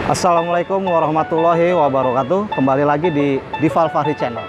Assalamualaikum warahmatullahi wabarakatuh. Kembali lagi di Dival Fahri Channel.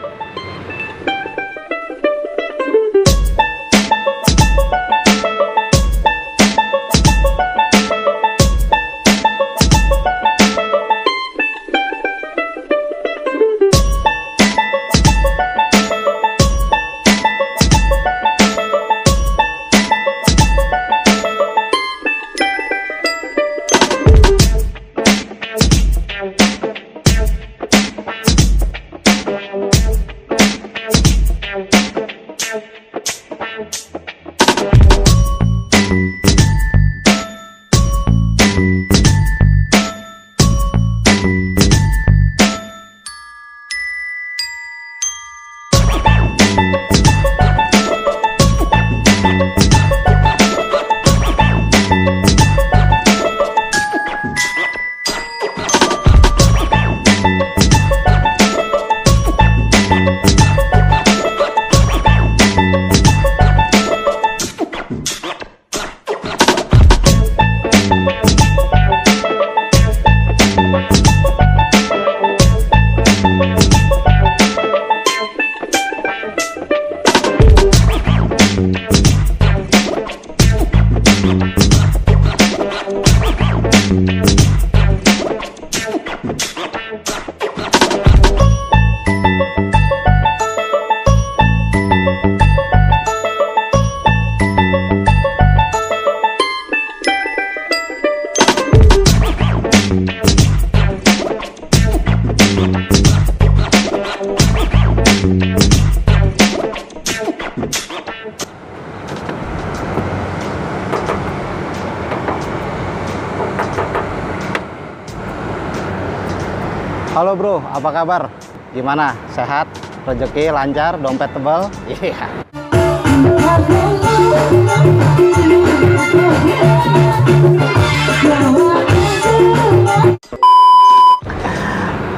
Halo bro, apa kabar? Gimana? Sehat? Rezeki lancar? Dompet tebal? Iya.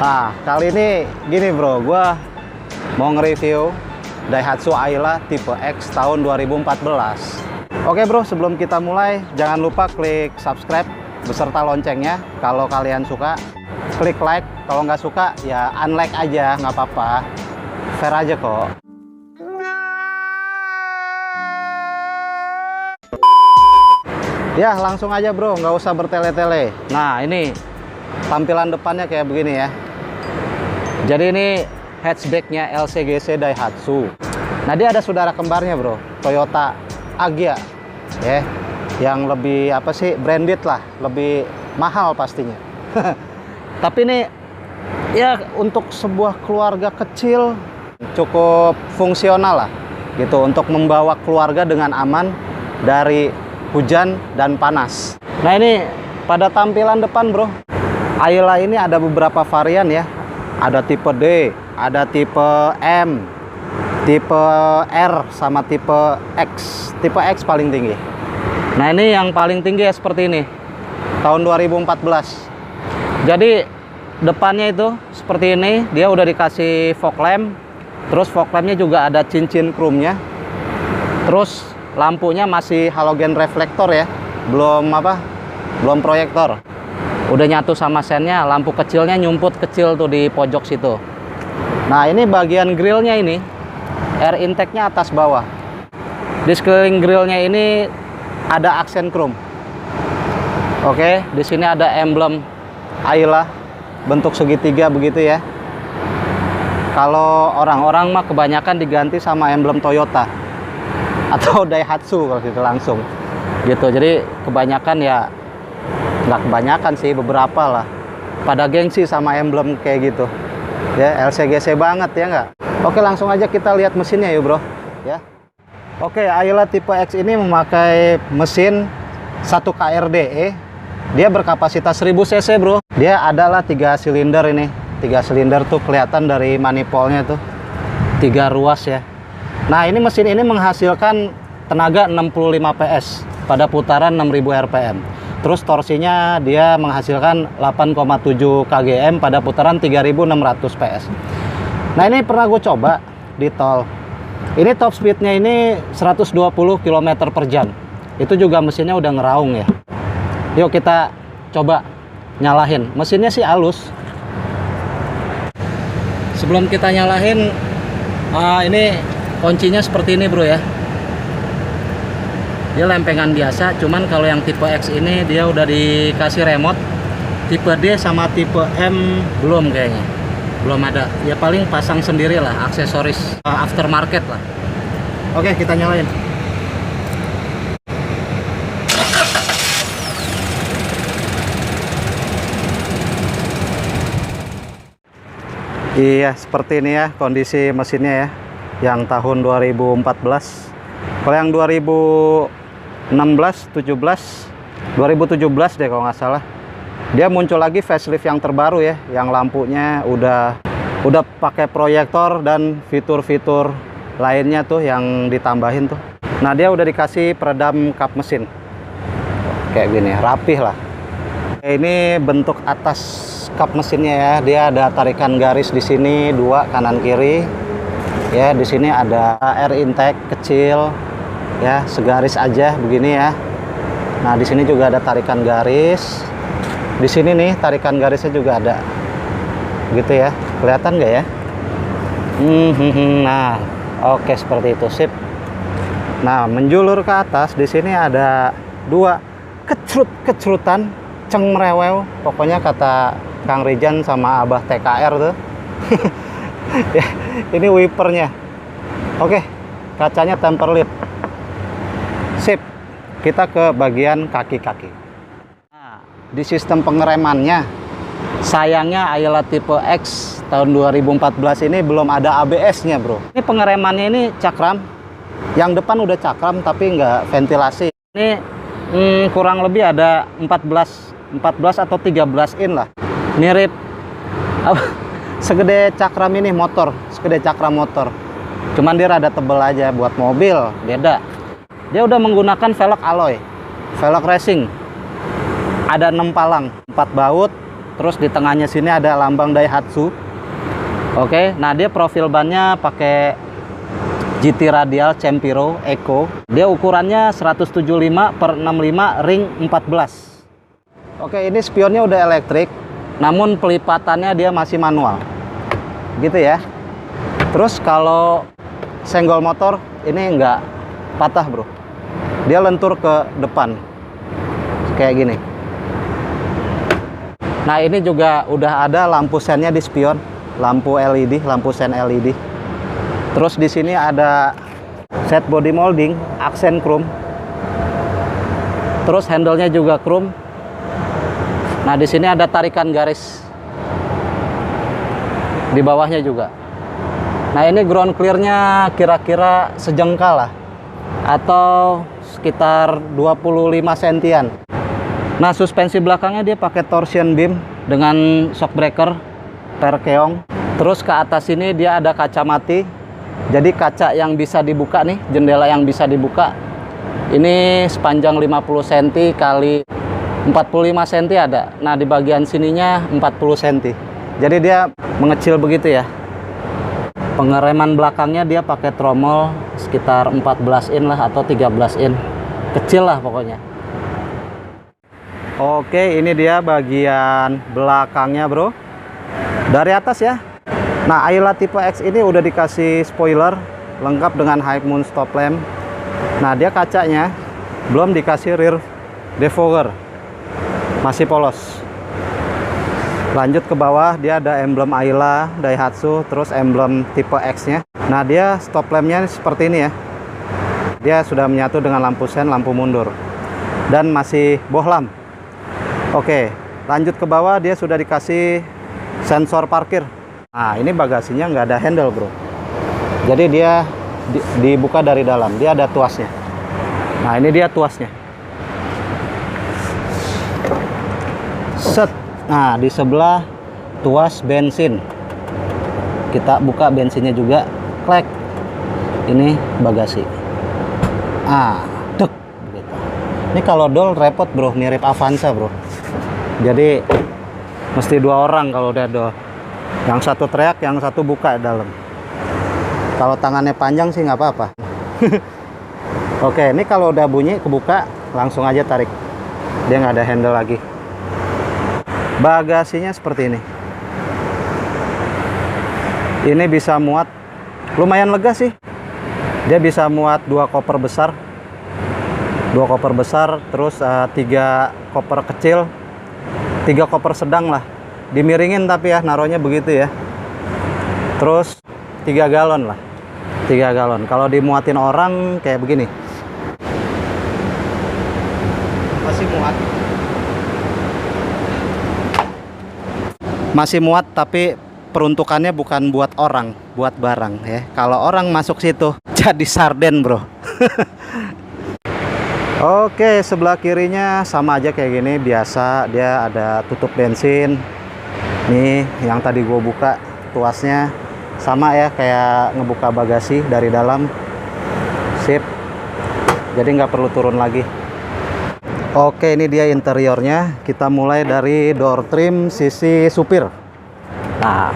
Nah, kali ini gini bro, gua mau nge-review Daihatsu Ayla tipe X tahun 2014. Oke bro, sebelum kita mulai, jangan lupa klik subscribe beserta loncengnya kalau kalian suka. Klik like, kalau nggak suka ya unlike aja, nggak apa-apa, fair aja kok. Ya langsung aja bro, nggak usah bertele-tele. Nah ini tampilan depannya kayak begini ya. Jadi ini hatchbacknya LCGC Daihatsu. Nah dia ada saudara kembarnya bro, Toyota Agya ya, yang lebih apa sih, branded lah, lebih mahal pastinya. Tapi ini ya untuk sebuah keluarga kecil cukup fungsional lah gitu, untuk membawa keluarga dengan aman dari hujan dan panas. Nah ini pada tampilan depan bro, Ayla ini ada beberapa varian ya. Ada tipe D, ada tipe M, tipe R, sama tipe X. Tipe X paling tinggi. Nah ini yang paling tinggi ya, seperti ini tahun 2014. Jadi depannya itu seperti ini, dia udah dikasih fog lamp, terus fog lampnya juga ada cincin chrome-nya, terus lampunya masih halogen reflektor ya, belum proyektor, udah nyatu sama sennya. Lampu kecilnya nyumput kecil tuh di pojok situ. Nah ini bagian grillnya, ini air intake-nya atas bawah. Di sekeliling grillnya ini ada aksen chrome. Oke, di sini ada emblem Ayla bentuk segitiga begitu ya. Kalau orang-orang mah kebanyakan diganti sama emblem Toyota atau Daihatsu kalau gitu langsung gitu. Jadi kebanyakan ya, nggak kebanyakan sih, beberapa lah pada gengsi sama emblem kayak gitu ya, LCGC banget ya nggak. Oke langsung aja kita lihat mesinnya yuk bro ya. Oke, Ayla tipe X ini memakai mesin 1 KRDE. Dia berkapasitas 1000 cc bro. Dia adalah 3 silinder ini. 3 silinder tuh kelihatan dari manifoldnya tuh. 3 ruas ya. Nah ini mesin ini menghasilkan tenaga 65 PS pada putaran 6000 rpm. Terus torsinya dia menghasilkan 8,7 kgm pada putaran 3600 PS. Nah ini pernah gue coba di tol. Ini top speednya ini 120 km per jam. Itu juga mesinnya udah ngeraung ya. Yuk kita coba nyalain. Mesinnya sih halus. Sebelum kita nyalain, ini kuncinya seperti ini bro ya. Dia lempengan biasa, cuman kalau yang tipe X ini dia udah dikasih remote. Tipe D sama tipe M belum kayaknya. Belum ada. Ya paling pasang sendiri lah, aksesoris aftermarket lah. Oke, kita nyalain. Iya, seperti ini ya kondisi mesinnya ya. Yang tahun 2014. Kalau yang 2016, 17, 2017 deh kalau nggak salah. Dia muncul lagi facelift yang terbaru ya, yang lampunya udah pakai proyektor dan fitur-fitur lainnya tuh yang ditambahin tuh. Nah, dia udah dikasih peredam kap mesin. Kayak gini, rapih lah. Ini bentuk atas kap mesinnya ya, dia ada tarikan garis di sini 2 kanan kiri. Ya, di sini ada air intake kecil ya, segaris aja begini ya. Nah, di sini juga ada tarikan garis. Di sini nih tarikan garisnya juga ada. Gitu ya. Kelihatan nggak ya? Nah, oke seperti itu, sip. Nah, menjulur ke atas di sini ada 2 kecrut-kecrutan ceng merewew, pokoknya kata Kang Rijan sama Abah TKR tuh. Ya, ini wipernya. Oke, kacanya temper lip. Sip. Kita ke bagian kaki-kaki. Nah, di sistem pengeremannya, sayangnya Ayla tipe X tahun 2014 ini belum ada ABS-nya, bro. Ini pengeremannya ini cakram. Yang depan udah cakram tapi nggak ventilasi. Ini kurang lebih ada 14 atau 13 in lah. Mirip segede cakram ini motor, segede cakram motor. Cuman dia rada tebel aja, buat mobil beda. Dia udah menggunakan velg alloy, velg racing. Ada 6 palang, 4 baut, terus di tengahnya sini ada lambang Daihatsu. Oke, nah dia profil bannya pakai GT Radial Cempiro Eco. Dia ukurannya 175/65 ring 14. Oke, ini spionnya udah elektrik, namun pelipatannya dia masih manual. Gitu ya. Terus kalau senggol motor ini enggak patah, bro. Dia lentur ke depan. Kayak gini. Nah, ini juga udah ada lampu sennya di spion, lampu LED, lampu sen LED. Terus di sini ada set body molding, aksen chrome. Terus handle-nya juga chrome. Nah, di sini ada tarikan garis. Di bawahnya juga. Nah, ini ground clear-nya kira-kira sejengkal lah. Atau sekitar 25 sentian. Nah, suspensi belakangnya dia pakai torsion beam dengan shock breaker per keong. Terus ke atas ini dia ada kaca mati. Jadi kaca yang bisa dibuka nih, jendela yang bisa dibuka. Ini sepanjang 50 cm kali 45 cm ada. Nah, di bagian sininya 40 cm. Jadi dia mengecil begitu ya. Pengereman belakangnya dia pakai tromol sekitar 14 in lah atau 13 in. Kecil lah pokoknya. Oke, ini dia bagian belakangnya, bro. Dari atas ya. Nah, Ayla tipe X ini udah dikasih spoiler lengkap dengan high moon stop lamp. Nah, dia kacanya belum dikasih rear defogger. Masih polos. Lanjut ke bawah, dia ada emblem Ayla, Daihatsu, terus emblem tipe X-nya. Nah, dia stop lamp-nya seperti ini ya. Dia sudah menyatu dengan lampu sen, lampu mundur. Dan masih bohlam. Oke, lanjut ke bawah, dia sudah dikasih sensor parkir. Nah, ini bagasinya nggak ada handle, bro. Jadi dia dibuka dari dalam. Dia ada tuasnya. Nah, ini dia tuasnya. Set. Nah, di sebelah tuas bensin. Kita buka bensinnya juga. Klek. Ini bagasi. Dek. Gitu. Ini kalau dol repot, bro. Mirip Avanza, bro. Jadi mesti 2 orang kalau udah dol. Yang satu teriak, yang satu buka dalam. Kalau tangannya panjang sih nggak apa-apa. Oke, ini kalau udah bunyi kebuka, langsung aja tarik. Dia nggak ada handle lagi. Bagasinya seperti ini. Ini bisa muat, lumayan lega sih. Dia bisa muat 2 koper besar. 2 koper besar, terus 3 koper kecil, 3 koper sedang lah. Dimiringin tapi ya, naruhnya begitu ya. Terus 3 galon lah. 3 galon. Kalau dimuatin orang kayak begini. Masih muat. Masih muat, tapi peruntukannya bukan buat orang, buat barang ya. Kalau orang masuk situ jadi sarden, bro. Oke, sebelah kirinya sama aja kayak gini, biasa. Dia ada tutup bensin. Nih, yang tadi gue buka tuasnya sama ya, kayak ngebuka bagasi dari dalam. Sip. Jadi nggak perlu turun lagi. Oke, ini dia interiornya. Kita mulai dari door trim sisi supir. Nah,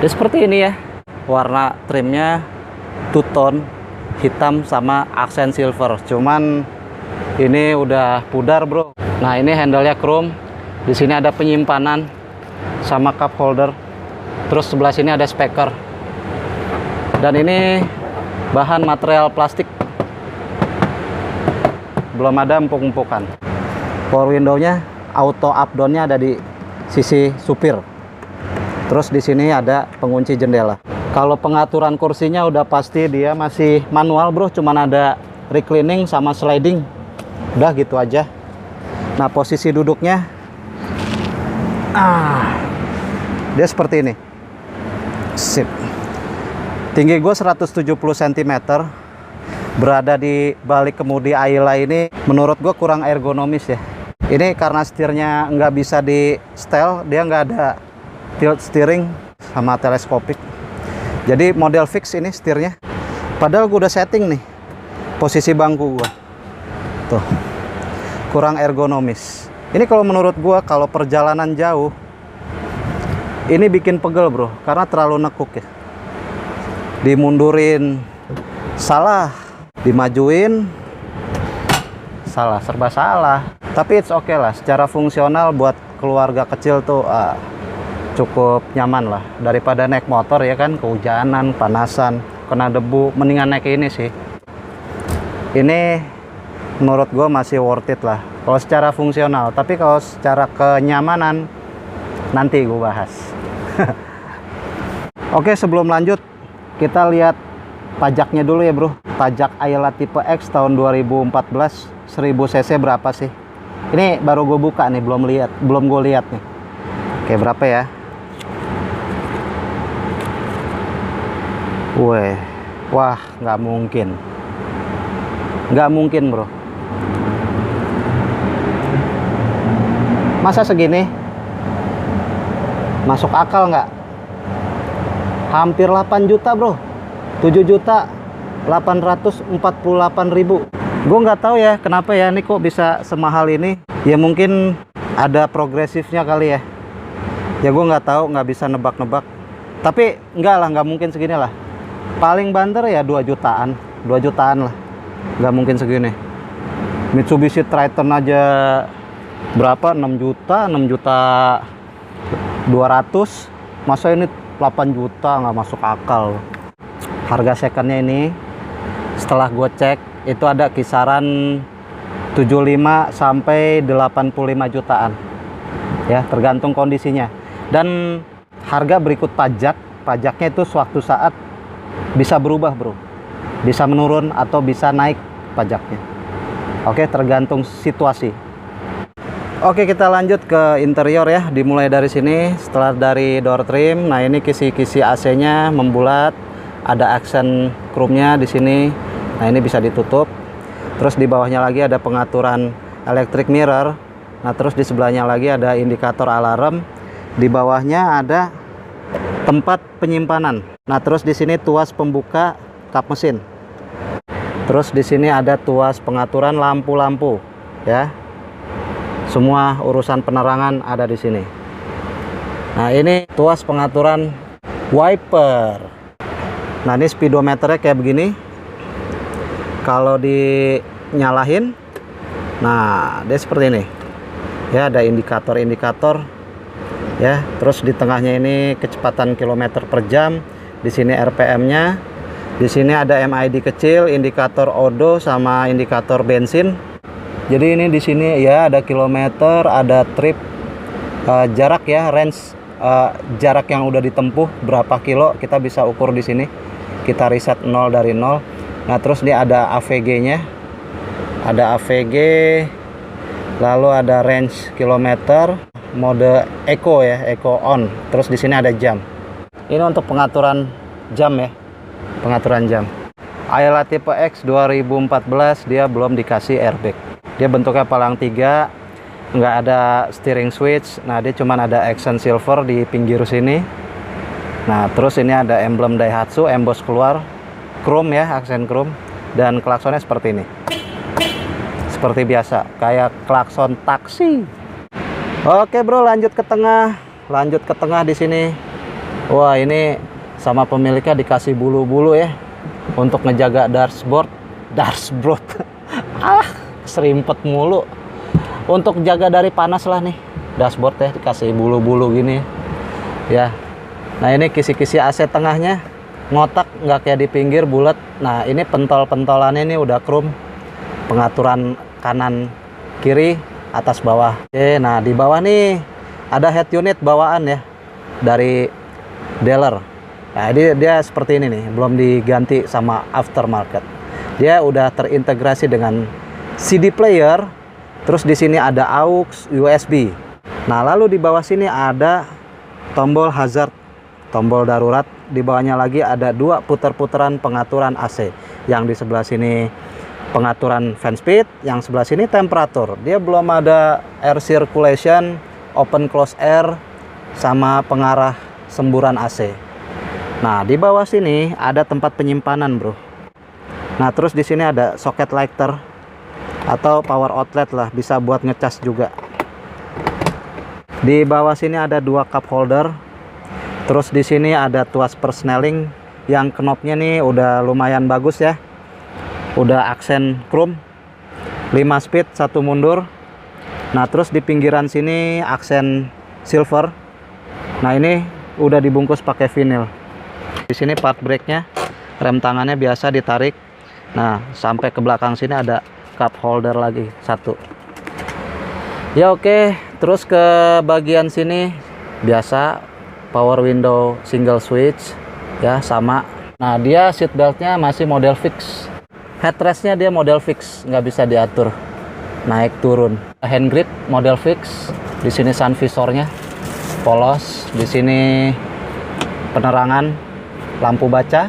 dia seperti ini ya. Warna trimnya two tone, hitam sama aksen silver. Cuman ini udah pudar, bro. Nah, ini handle-nya chrome. Di sini ada penyimpanan sama cup holder. Terus sebelah sini ada speaker. Dan ini bahan material plastik. Belum ada empuk-empukan. Power window-nya auto up down-nya ada di sisi supir. Terus di sini ada pengunci jendela. Kalau pengaturan kursinya udah pasti dia masih manual, bro. Cuman ada reclining sama sliding. Udah gitu aja. Nah, posisi duduknya dia seperti ini. Sip. Tinggi gue 170 cm. Berada di balik kemudi Ayla ini menurut gue kurang ergonomis ya. Ini karena setirnya nggak bisa di setel, dia nggak ada tilt steering sama teleskopik. Jadi model fix ini setirnya. Padahal gue udah setting nih posisi bangku gue. Tuh, kurang ergonomis. Ini kalau menurut gue, kalau perjalanan jauh ini bikin pegel, bro, karena terlalu nekuk ya. Dimundurin salah, dimajuin salah, serba salah. Tapi it's okay lah, secara fungsional buat keluarga kecil tuh cukup nyaman lah. Daripada naik motor ya kan, kehujanan, panasan, kena debu, mendingan naik ini sih. Ini menurut gue masih worth it lah kalau secara fungsional. Tapi kalau secara kenyamanan nanti gue bahas. Oke, sebelum lanjut kita lihat pajaknya dulu ya, bro. Pajak Ayla tipe X tahun 2014 1000 cc berapa sih? Ini baru gue buka nih, belum gue lihat nih. Oke, berapa ya? Wah, nggak mungkin. Nggak mungkin, bro. Masa segini? Masuk akal nggak? Hampir 8 juta, bro. 7.848.000. Gue nggak tahu ya kenapa ya ini kok bisa semahal ini. Ya mungkin ada progresifnya kali ya. Ya gue nggak tahu, nggak bisa nebak-nebak. Tapi enggak lah, nggak mungkin segini lah. Paling banter ya 2 jutaan. 2 jutaan lah. Nggak mungkin segini. Mitsubishi Triton aja berapa? 6 juta, 6 juta 200. Masa ini 8 juta, nggak masuk akal. Harga secondnya ini setelah gue cek itu ada kisaran 75 sampai 85 jutaan ya, tergantung kondisinya. Dan harga berikut pajaknya itu suatu saat bisa berubah, bro, bisa menurun atau bisa naik pajaknya. Oke, tergantung situasi. Oke, kita lanjut ke interior ya. Dimulai dari sini. Setelah dari door trim, nah ini kisi-kisi AC-nya membulat, ada aksen chrome-nya di sini. Nah, ini bisa ditutup. Terus di bawahnya lagi ada pengaturan electric mirror. Nah, terus di sebelahnya lagi ada indikator alarm. Di bawahnya ada tempat penyimpanan. Nah, terus di sini tuas pembuka kap mesin. Terus di sini ada tuas pengaturan lampu-lampu ya. Semua urusan penerangan ada di sini. Nah, ini tuas pengaturan wiper. Nah, ini speedometernya kayak begini. Kalau dinyalain, nah dia seperti ini ya, ada indikator-indikator ya. Terus di tengahnya ini kecepatan kilometer per jam, di sini RPM-nya, di sini ada MID kecil, indikator odo sama indikator bensin. Jadi ini di sini ya ada kilometer, ada trip, jarak ya, range, jarak yang udah ditempuh berapa kilo kita bisa ukur di sini. Kita reset 0 dari 0. Nah terus ini ada AVG-nya, ada AVG, lalu ada range kilometer, mode eco ya, eco on. Terus di sini ada jam. Ini untuk pengaturan jam ya, pengaturan jam. Ayla tipe X 2014 dia belum dikasih airbag. Dia bentuknya palang 3, nggak ada steering switch. Nah dia cuman ada accent silver di pinggir sini. Nah terus ini ada emblem Daihatsu, emboss keluar, chrome ya, aksen chrome, dan klaksonnya seperti ini. Seperti biasa, kayak klakson taksi. Oke bro, lanjut ke tengah. Lanjut ke tengah di sini. Wah ini sama pemiliknya dikasih bulu-bulu ya, untuk ngejaga dashboard. Serimpet mulu. Untuk jaga dari panas lah nih, dashboard ya dikasih bulu-bulu gini ya. Nah ini kisi-kisi AC tengahnya ngotak, nggak kayak di pinggir bulat. Nah ini pentol-pentolannya ini udah chrome, pengaturan kanan kiri atas bawah. Oke, nah di bawah nih ada head unit bawaan ya dari dealer. Nah dia seperti ini nih, belum diganti sama aftermarket. Dia udah terintegrasi dengan CD player. Terus di sini ada aux USB. Nah lalu di bawah sini ada tombol hazard, tombol darurat. Di bawahnya lagi ada 2 puter-puteran pengaturan AC. Yang di sebelah sini pengaturan fan speed, yang sebelah sini temperatur. Dia belum ada air circulation, open close air, sama pengarah semburan AC. Nah di bawah sini ada tempat penyimpanan bro. Nah terus di sini ada socket lighter atau power outlet lah, bisa buat ngecas juga. Di bawah sini ada 2 cup holder. Terus di sini ada tuas persneling, yang knopnya nih udah lumayan bagus ya. Udah aksen chrome, 5 speed 1 mundur. Nah terus di pinggiran sini aksen silver. Nah ini udah dibungkus pakai vinyl. Di sini part brake-nya, rem tangannya biasa ditarik. Nah sampai ke belakang sini ada cup holder lagi 1 ya. Oke, terus ke bagian sini biasa power window single switch ya, sama. Nah dia seat beltnya masih model fix, headrestnya dia model fix, nggak bisa diatur naik turun. Hand grip model fix. Di sini sun visornya polos. Di sini penerangan lampu baca.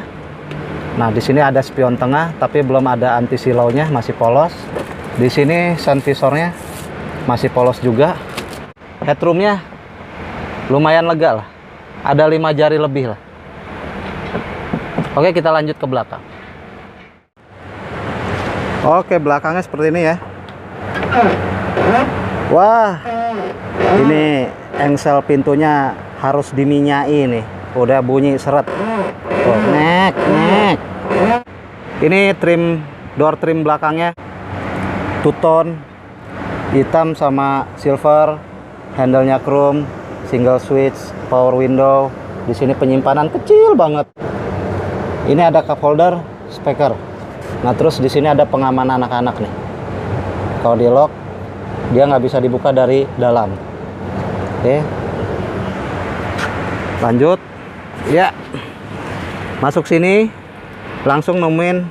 Nah di sini ada spion tengah tapi belum ada anti silau-nya, masih polos. Di sini sun visornya masih polos juga. Headroomnya lumayan lega lah, ada 5 jari lebih lah. Oke kita lanjut ke belakang. Oke belakangnya seperti ini ya. Wah ini engsel pintunya harus diminyai nih, udah bunyi seret. Oh, nek. Ini trim, door trim belakangnya two tone, hitam sama silver, handle-nya chrome, single switch, power window. Di sini penyimpanan kecil banget. Ini ada cup holder, speaker. Nah terus di sini ada pengaman anak-anak nih. Kalau di lock dia nggak bisa dibuka dari dalam. Oke, lanjut ya. Masuk sini langsung nemuin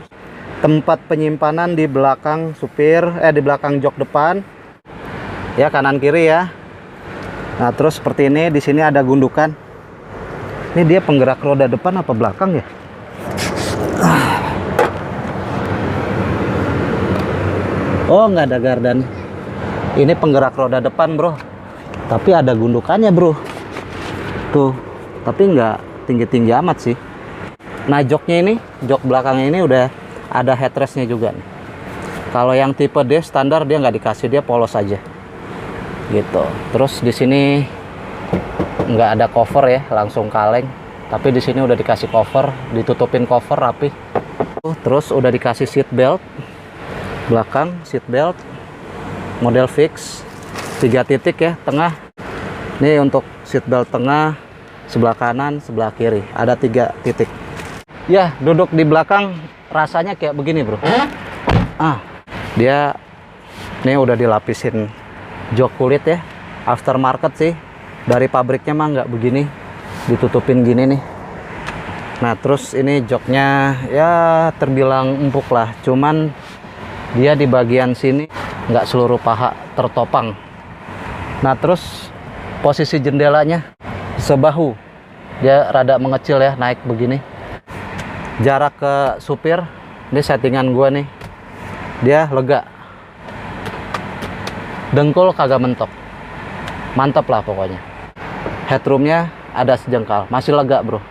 tempat penyimpanan di belakang supir, di belakang jok depan ya, kanan kiri ya. Nah terus seperti ini, di sini ada gundukan. Ini dia penggerak roda depan apa belakang ya? Oh nggak ada gardan. Ini penggerak roda depan bro, tapi ada gundukannya bro tuh, tapi nggak tinggi-tinggi amat sih. Nah joknya ini, jok belakangnya ini udah ada headrestnya juga nih. Kalau yang tipe D standar dia nggak dikasih, dia polos aja gitu. Terus di sini nggak ada cover ya, langsung kaleng. Tapi di sini udah dikasih cover, ditutupin cover rapi. Terus udah dikasih seat belt belakang, seat belt model fix 3 titik ya, tengah. Ini untuk seat belt tengah, sebelah kanan, sebelah kiri. Ada 3 titik. Ya, duduk di belakang rasanya kayak begini, bro. Dia ini udah dilapisin jok kulit ya. Aftermarket sih. Dari pabriknya mah nggak begini. Ditutupin gini nih. Nah, terus ini joknya ya terbilang empuk lah. Cuman dia di bagian sini nggak seluruh paha tertopang. Nah, terus posisi jendelanya sebahu. Dia rada mengecil ya, naik begini. Jarak ke supir, ini settingan gua nih. Dia lega. Dengkul kagak mentok. Mantap lah pokoknya. Headroomnya ada sejengkal, masih lega, bro.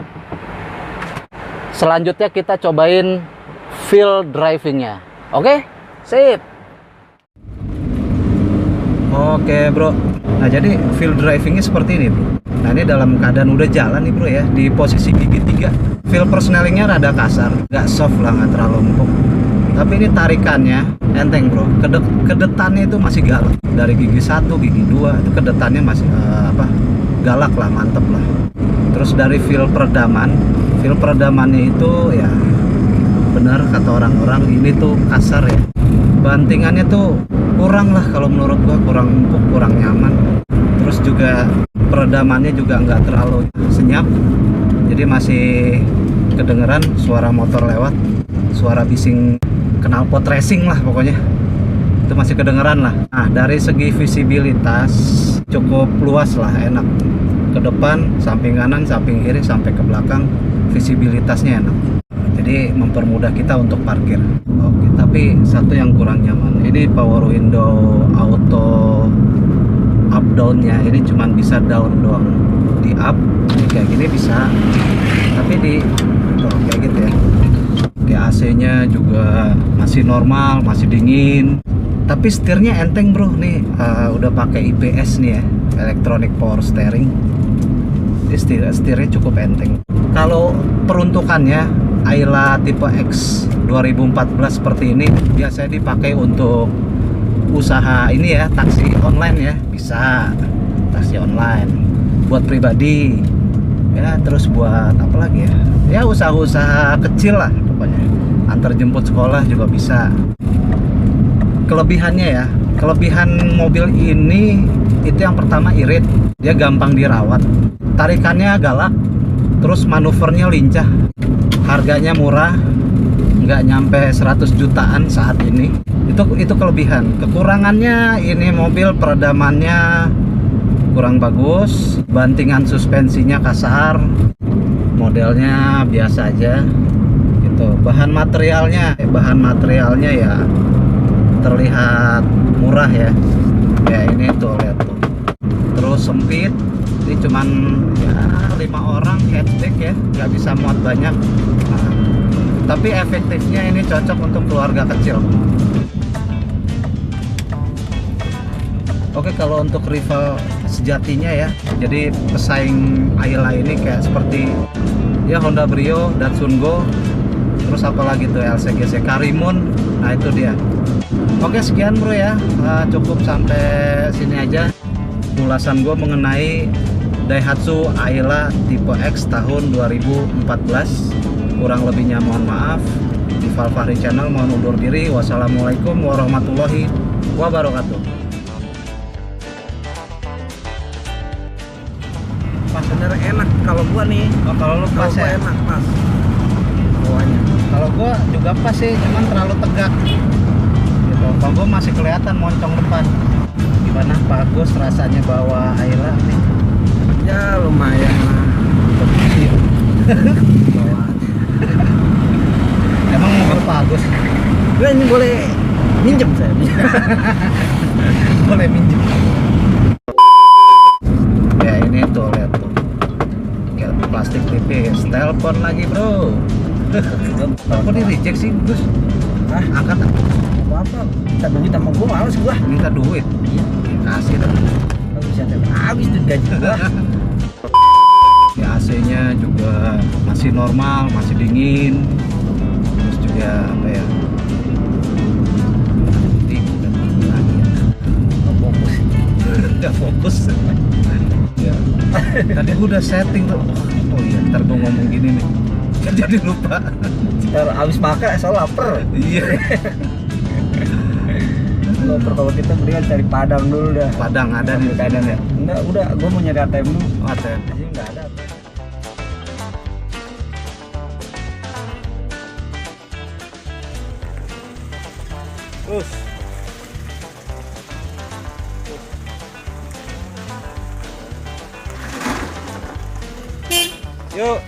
Selanjutnya kita cobain feel drivingnya. Oke, sip. Oke, bro. Nah, jadi feel drivingnya seperti ini, bro. Nah, ini dalam keadaan udah jalan nih, bro ya. Di posisi gigi 3. Feel persnelingnya rada kasar, nggak soft lah, nggak terlalu empuk. Tapi ini tarikannya enteng, bro. Kedetannya itu masih galak. Dari gigi 1, gigi 2 itu kedetannya masih galak lah, mantep lah. Terus dari feel peredamannya itu ya benar kata orang-orang ini tuh kasar ya. Bantingannya tuh kurang lah kalau menurut gua, kurang empuk, kurang nyaman. Terus juga peredamannya juga nggak terlalu senyap. Jadi masih kedengeran suara motor lewat, suara bising knalpot racing lah pokoknya. Itu masih kedengeran lah. Nah, dari segi visibilitas cukup luas lah, enak. Ke depan, samping kanan, samping kiri, sampai ke belakang, visibilitasnya enak. Jadi mempermudah kita untuk parkir. Oke, tapi satu yang kurang nyaman, ini power window auto up down-nya ini cuman bisa down doang. Di up ini kayak gini bisa, tapi di kayak gitu ya. Oke, AC-nya juga masih normal, masih dingin. Tapi setirnya enteng, bro. Nih udah pakai IPS nih ya, electronic power steering. Setirnya cukup enteng. Kalau peruntukannya Ayla tipe X 2014 seperti ini biasanya dipakai untuk usaha ini ya, taksi online ya, bisa taksi online buat pribadi ya, terus buat apa lagi ya, ya usaha-usaha kecil lah pokoknya, antar jemput sekolah juga bisa. Kelebihannya ya, kelebihan mobil ini itu yang pertama irit, dia gampang dirawat, tarikannya galak, terus manuvernya lincah, harganya murah, nggak nyampe 100 jutaan saat ini. Itu kelebihan. Kekurangannya ini mobil peredamannya kurang bagus, bantingan suspensinya kasar, modelnya biasa aja gitu. Bahan materialnya ya terlihat murah ya, kayak ini tuh, lihat tuh. Terus sempit, ini cuman ya 5 orang hatchback ya, nggak bisa muat banyak. Nah, tapi efektifnya ini cocok untuk keluarga kecil. Oke, kalau untuk rival sejatinya ya, jadi pesaing Ayla ini kayak seperti ya Honda Brio, Datsun Go, terus apalagi tuh LCGC Karimun. Nah itu dia. Oke, sekian bro ya, cukup sampai sini aja ulasan gue mengenai Daihatsu Ayla tipe X tahun 2014. Kurang lebihnya mohon maaf. Di Fahri Channel mohon undur diri. Wassalamualaikum warahmatullahi wabarakatuh. Pas bener enak kalau gua nih. Oh, kalau lu pas ya? Enak pas bawahnya. Kalau gua juga pas sih, cuman terlalu tegak gitu. Kalau gua masih kelihatan moncong depan. Gimana bagus rasanya bawa Ayla nih? Ya lumayan lah. Emang mobil bagus? Gue ini boleh minjem saya. Boleh minjem. Ya ini tuh, lihat tuh, kayak plastik tipis. Telepon lagi bro. Telepon di reject sih Gus. Angkat Apa? Minta duit sama gua, males gua. minta duit. Iya. Kasih dah. Kalau bisa habis tuh gaji gua. Ya AC-nya juga masih normal, masih dingin. Terus juga apa ya? Nggak fokus. Nggak fokus. Ya iya. Tadi gue udah setting tuh. Oh iya, ntar gue ngomong gini nih. Jadi lupa. Ntar abis makan soal lapar. Iya. Lapar kalau kita mendingan cari Padang dulu dah. Padang ada nih. Padang ya. Enggak, udah gua mau nyari ATM dulu. ATM. Di sini enggak ada. Terus. Yuk.